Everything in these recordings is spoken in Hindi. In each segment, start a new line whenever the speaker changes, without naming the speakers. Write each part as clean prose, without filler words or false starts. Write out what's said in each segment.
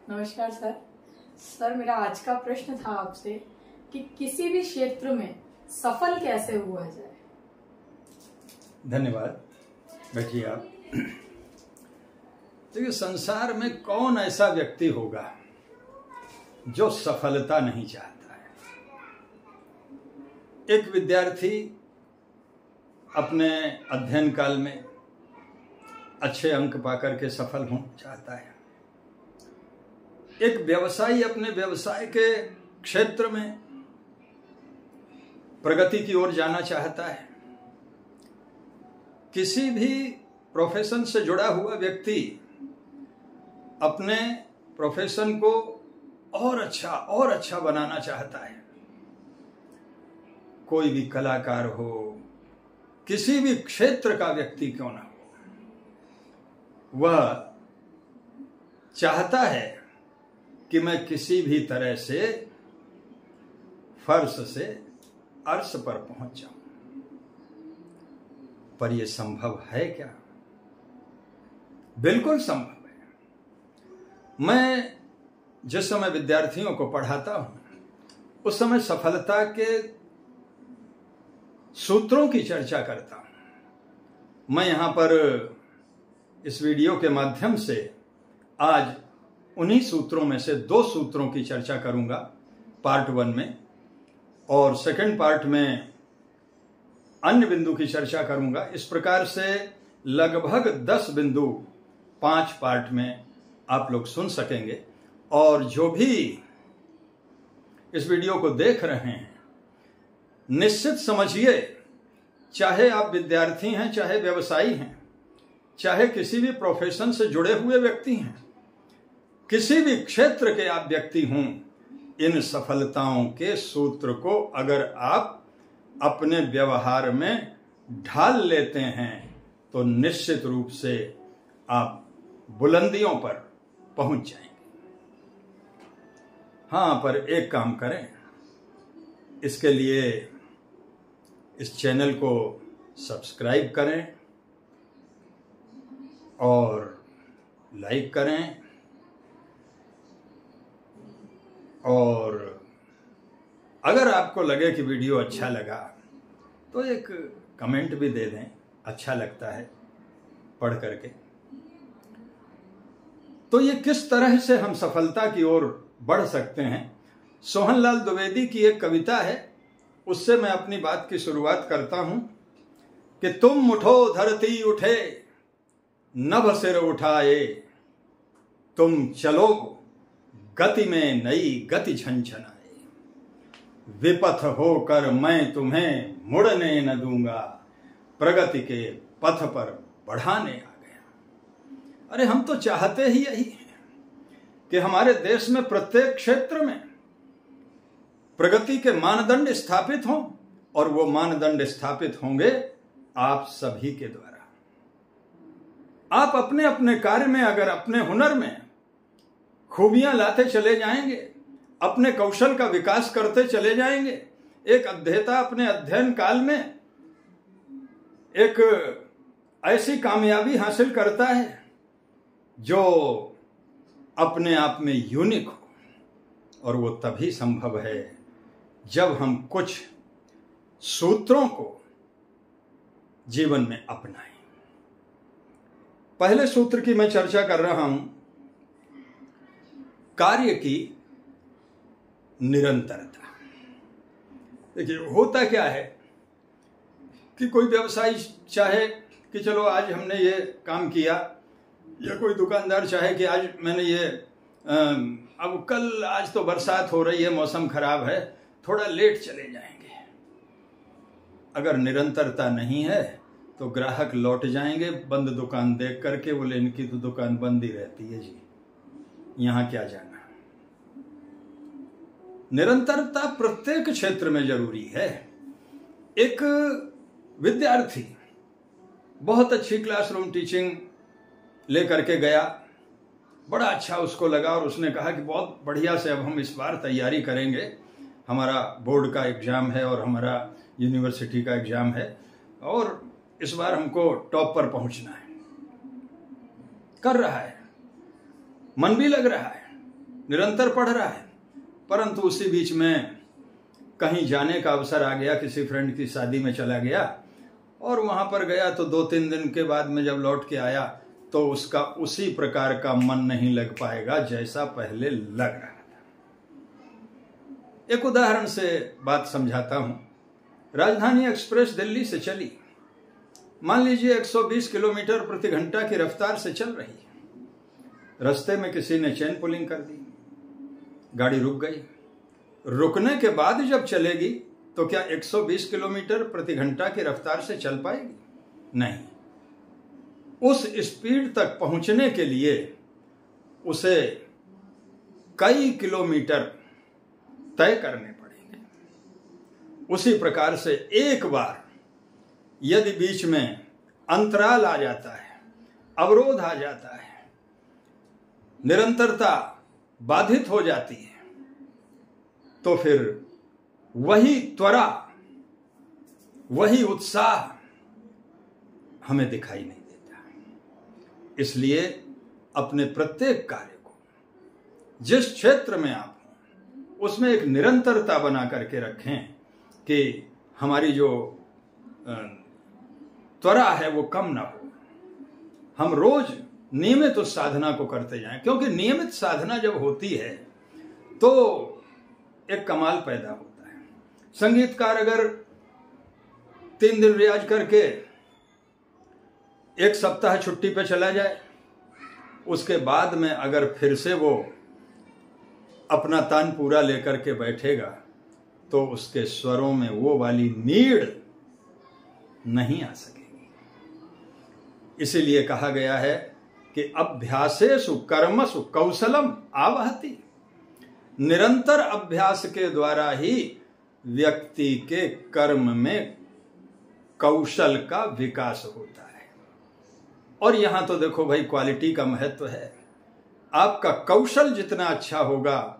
नमस्कार सर। सर, मेरा आज का प्रश्न था आपसे कि किसी भी क्षेत्र में सफल कैसे हुआ जाए।
धन्यवाद। बैठिए आप। देखिए, संसार में कौन ऐसा व्यक्ति होगा जो सफलता नहीं चाहता है। एक विद्यार्थी अपने अध्ययन काल में अच्छे अंक पाकर के सफल होना चाहता है। एक व्यवसायी अपने व्यवसाय के क्षेत्र में प्रगति की ओर जाना चाहता है। किसी भी प्रोफेशन से जुड़ा हुआ व्यक्ति अपने प्रोफेशन को और अच्छा बनाना चाहता है। कोई भी कलाकार हो, किसी भी क्षेत्र का व्यक्ति क्यों ना हो, वह चाहता है कि मैं किसी भी तरह से फर्श से अर्श पर पहुंच जाऊं। पर यह संभव है क्या? बिल्कुल संभव है। मैं जिस समय विद्यार्थियों को पढ़ाता हूं, उस समय सफलता के सूत्रों की चर्चा करता हूं। मैं यहां पर इस वीडियो के माध्यम से आज उन्हीं सूत्रों में से 2 सूत्रों की चर्चा करूंगा पार्ट 1 में, और सेकंड पार्ट में अन्य बिंदु की चर्चा करूंगा। इस प्रकार से लगभग 10 बिंदु 5 पार्ट में आप लोग सुन सकेंगे। और जो भी इस वीडियो को देख रहे हैं, निश्चित समझिए, चाहे आप विद्यार्थी हैं, चाहे व्यवसायी हैं, चाहे किसी भी प्रोफेशन से जुड़े हुए व्यक्ति हैं, किसी भी क्षेत्र के आप व्यक्ति हों, इन सफलताओं के सूत्र को अगर आप अपने व्यवहार में ढाल लेते हैं तो निश्चित रूप से आप बुलंदियों पर पहुंच जाएंगे। हां, पर एक काम करें, इसके लिए इस चैनल को सब्सक्राइब करें और लाइक करें, और अगर आपको लगे कि वीडियो अच्छा लगा तो एक कमेंट भी दे दें, अच्छा लगता है पढ़ करके। तो ये किस तरह से हम सफलता की ओर बढ़ सकते हैं, सोहनलाल द्विवेदी की एक कविता है, उससे मैं अपनी बात की शुरुआत करता हूं कि तुम उठो धरती उठे, नभ सिर उठाए, तुम चलो गति में नई गति झंझनाए, विपथ होकर मैं तुम्हें मुड़ने न दूंगा, प्रगति के पथ पर बढ़ाने आ गया। अरे, हम तो चाहते ही यही हैं कि हमारे देश में प्रत्येक क्षेत्र में प्रगति के मानदंड स्थापित हों, और वो मानदंड स्थापित होंगे आप सभी के द्वारा। आप अपने अपने कार्य में, अगर अपने हुनर में खूबियां लाते चले जाएंगे, अपने कौशल का विकास करते चले जाएंगे। एक अध्येता अपने अध्ययन काल में एक ऐसी कामयाबी हासिल करता है जो अपने आप में यूनिक हो, और वो तभी संभव है जब हम कुछ सूत्रों को जीवन में अपनाएं। पहले सूत्र की मैं चर्चा कर रहा हूं, कार्य की निरंतरता। देखिए, होता क्या है कि कोई व्यवसायी चाहे कि चलो आज हमने ये काम किया, या कोई दुकानदार चाहे कि आज मैंने ये अब कल, आज तो बरसात हो रही है, मौसम खराब है, थोड़ा लेट चले जाएंगे। अगर निरंतरता नहीं है तो ग्राहक लौट जाएंगे बंद दुकान देख करके, बोले इनकी तो दुकान बंद ही रहती है जी, यहां क्या जाना। निरंतरता प्रत्येक क्षेत्र में जरूरी है। एक विद्यार्थी बहुत अच्छी क्लासरूम टीचिंग लेकर के गया, बड़ा अच्छा उसको लगा, और उसने कहा कि बहुत बढ़िया से अब हम इस बार तैयारी करेंगे, हमारा बोर्ड का एग्जाम है और हमारा यूनिवर्सिटी का एग्जाम है, और इस बार हमको टॉप पर पहुंचना है। कर रहा है, मन भी लग रहा है, निरंतर पढ़ रहा है, परंतु उसी बीच में कहीं जाने का अवसर आ गया, किसी फ्रेंड की शादी में चला गया और वहां पर गया तो 2-3 दिन के बाद में जब लौट के आया तो उसका उसी प्रकार का मन नहीं लग पाएगा जैसा पहले लग रहा था। एक उदाहरण से बात समझाता हूं। राजधानी एक्सप्रेस दिल्ली से चली, मान लीजिए 120 किलोमीटर प्रति घंटा की रफ्तार से चल रही है। रास्ते में किसी ने चेन पुलिंग कर दी, गाड़ी रुक गई। रुकने के बाद जब चलेगी तो क्या 120 किलोमीटर प्रति घंटा की रफ्तार से चल पाएगी? नहीं। उस स्पीड तक पहुंचने के लिए उसे कई किलोमीटर तय करने पड़ेंगे। उसी प्रकार से एक बार यदि बीच में अंतराल आ जाता है, अवरोध आ जाता है, निरंतरता बाधित हो जाती है, तो फिर वही त्वरा, वही उत्साह हमें दिखाई नहीं देता। इसलिए अपने प्रत्येक कार्य को, जिस क्षेत्र में आप हो, उसमें एक निरंतरता बना करके रखें कि हमारी जो त्वरा है वो कम ना हो। हम रोज नियमित उस साधना को करते जाएं, क्योंकि नियमित साधना जब होती है तो एक कमाल पैदा होता है। संगीतकार अगर 3 दिन रियाज करके 1 सप्ताह छुट्टी पे चला जाए, उसके बाद में अगर फिर से वो अपना तान पूरा लेकर के बैठेगा तो उसके स्वरों में वो वाली नीड़ नहीं आ सकेगी। इसीलिए कहा गया है कि अभ्यासेषु कर्मसु कौशलम आवहति। निरंतर अभ्यास के द्वारा ही व्यक्ति के कर्म में कौशल का विकास होता है। और यहां तो देखो भाई, क्वालिटी का महत्व है। आपका कौशल जितना अच्छा होगा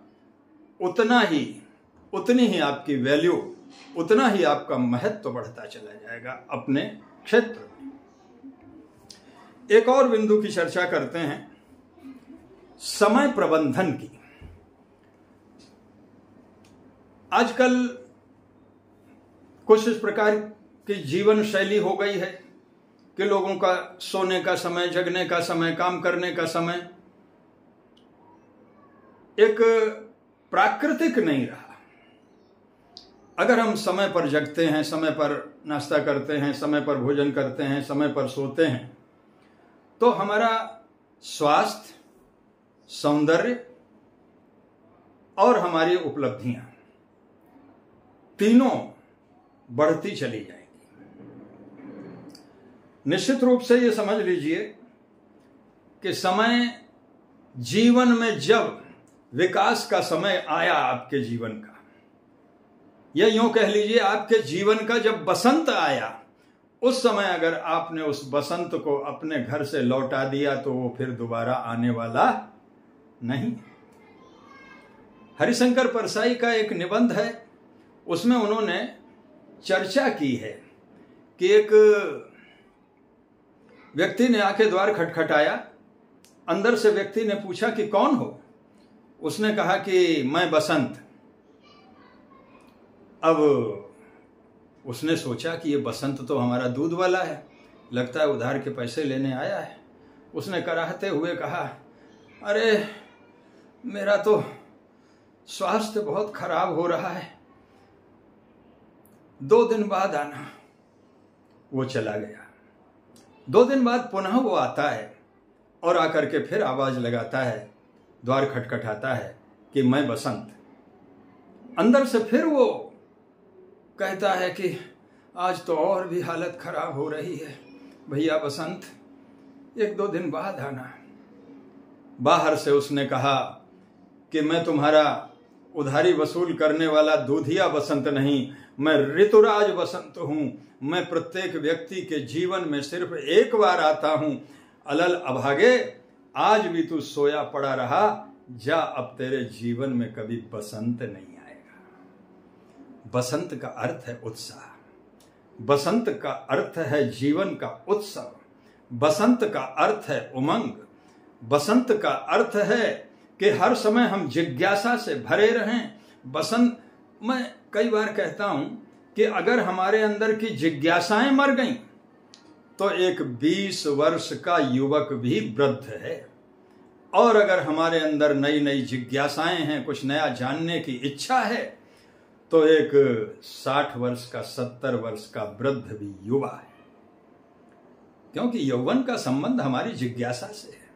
उतनी ही आपकी वैल्यू, उतना ही आपका महत्व बढ़ता चला जाएगा अपने क्षेत्र में। एक और बिंदु की चर्चा करते हैं, समय प्रबंधन की। आजकल कुछ इस प्रकार की जीवन शैली हो गई है कि लोगों का सोने का समय, जगने का समय, काम करने का समय एक प्राकृतिक नहीं रहा। अगर हम समय पर जगते हैं, समय पर नाश्ता करते हैं, समय पर भोजन करते हैं, समय पर सोते हैं, तो हमारा स्वास्थ्य, सौंदर्य और हमारी उपलब्धियां तीनों बढ़ती चली जाएंगी। निश्चित रूप से ये समझ लीजिए कि समय, जीवन में जब विकास का समय आया आपके जीवन का, या यूं कह लीजिए आपके जीवन का जब बसंत आया, उस समय अगर आपने उस बसंत को अपने घर से लौटा दिया तो वो फिर दोबारा आने वाला नहीं। हरिशंकर परसाई का एक निबंध है, उसमें उन्होंने चर्चा की है कि एक व्यक्ति ने आके द्वार खटखटाया। अंदर से व्यक्ति ने पूछा कि कौन हो? उसने कहा कि मैं बसंत। अब उसने सोचा कि ये बसंत तो हमारा दूध वाला है, लगता है उधार के पैसे लेने आया है। उसने कराहते हुए कहा, अरे मेरा तो स्वास्थ्य बहुत खराब हो रहा है, 2 दिन बाद आना। वो चला गया। 2 दिन बाद पुनः वो आता है और आकर के फिर आवाज लगाता है, द्वार खटखटाता है कि मैं बसंत। अंदर से फिर वो कहता है कि आज तो और भी हालत खराब हो रही है, भैया बसंत 1-2 दिन बाद आना। बाहर से उसने कहा कि मैं तुम्हारा उधारी वसूल करने वाला दूधिया बसंत नहीं, मैं ऋतुराज बसंत हूं। मैं प्रत्येक व्यक्ति के जीवन में सिर्फ एक बार आता हूं। अलल अभागे, आज भी तू सोया पड़ा रहा, जा अब तेरे जीवन में कभी बसंत नहीं आएगा। बसंत का अर्थ है उत्साह, बसंत का अर्थ है जीवन का उत्सव, बसंत का अर्थ है उमंग, बसंत का अर्थ है कि हर समय हम जिज्ञासा से भरे रहें। बसंत, मैं कई बार कहता हूं कि अगर हमारे अंदर की जिज्ञासाएं मर गईं तो एक 20 वर्ष का युवक भी वृद्ध है, और अगर हमारे अंदर नई नई जिज्ञासाएं हैं, कुछ नया जानने की इच्छा है, तो एक 60 वर्ष का, 70 वर्ष का वृद्ध भी युवा है। क्योंकि यौवन का संबंध हमारी जिज्ञासा से है,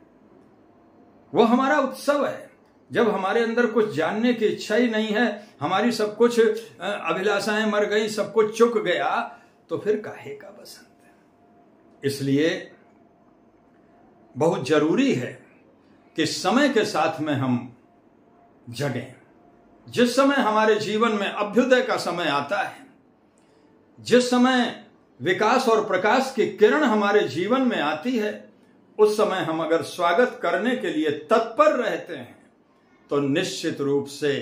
वो हमारा उत्सव है। जब हमारे अंदर कुछ जानने की इच्छा ही नहीं है, हमारी सब कुछ अभिलाषाएं मर गई, सब कुछ चुक गया, तो फिर काहे का बसंत। इसलिए बहुत जरूरी है कि समय के साथ में हम जगें। जिस समय हमारे जीवन में अभ्युदय का समय आता है, जिस समय विकास और प्रकाश की किरण हमारे जीवन में आती है, उस समय हम अगर स्वागत करने के लिए तत्पर रहते हैं तो निश्चित रूप से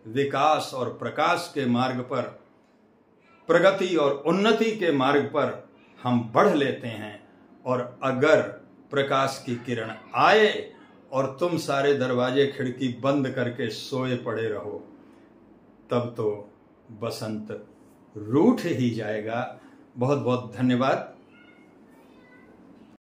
विकास और प्रकाश के मार्ग पर, प्रगति और उन्नति के मार्ग पर हम बढ़ लेते हैं। और अगर प्रकाश की किरण आए और तुम सारे दरवाजे खिड़की बंद करके सोए पड़े रहो, तब तो बसंत रूठ ही जाएगा। बहुत बहुत धन्यवाद।